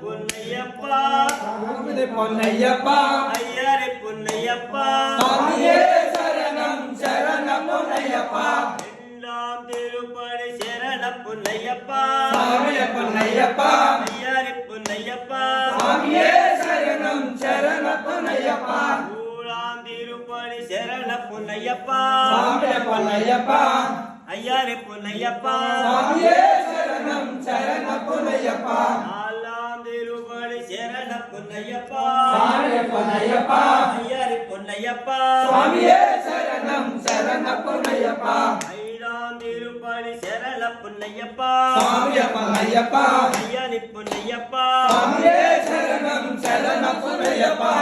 பொன்னையப்பா பொன்னையப்பா ஐயரே பொன்னையப்பா சுவாமியே சரணம் சரணம் பொன்னையப்பா எல்லாம் திருப்படி சரண பொன்னையப்பா சுவாமியே பொன்னையப்பா ஐயரே பொன்னையப்பா சுவாமியே சரணம் சரணம் பொன்னையப்பா ஊழாம் திருப்படி சரண பொன்னையப்பா சுவாமியே பொன்னையப்பா ஐயரே பொன்னையப்பா சுவாமியே சரணம் சரணம் பொன்னையப்பா நாலாம் திருப்படி சரண பொன்னையப்பா சுவாமியே பொன்னையப்பா ஐயரே பொன்னையப்பா சுவாமியே சரணம் சரணம் பொன்னையப்பா ஐந்தாம் திருப்படி சரண பொன்னையப்பா சுவாமியே பொன்னையப்பா ஐயரே பொன்னையப்பா சுவாமியே சரணம் சரணம் பொன்னையப்பா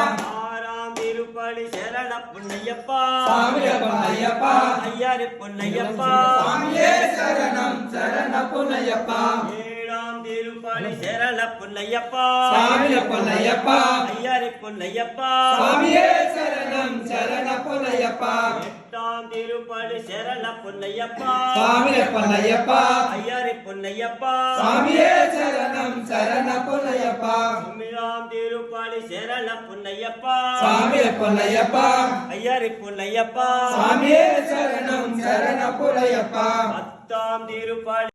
ஆறாம் திருப்படி சரண பொன்னையப்பா சுவாமியே பொன்னையப்பா ஐயரே பொன்னையப்பா சுவாமியே சரணம் சரணம் பொன்னையப்பா ஏழாம் திருப்படி சரண பொன்னையப்பா சுவாமியே பொன்னையப்பா ஐயரே பொன்னையப்பா சுவாமியே சரணம் சரணம் பொன்னையப்பா எட்டாம் திருப்படி சரண பொன்னையப்பா சுவாமியே பொன்னையப்பா ஐயரே பொன்னையப்பா சுவாமியே சரணம் சரணம் பொன்னையப்பா ஒன்பதாம் திருப்படி சரண பொன்னையப்பா சுவாமியே பொன்னையப்பா ஐயரே பொன்னையப்பா சுவாமியே சரணம் சரணம் பொன்னையப்பா பத்தாம் திருப்படி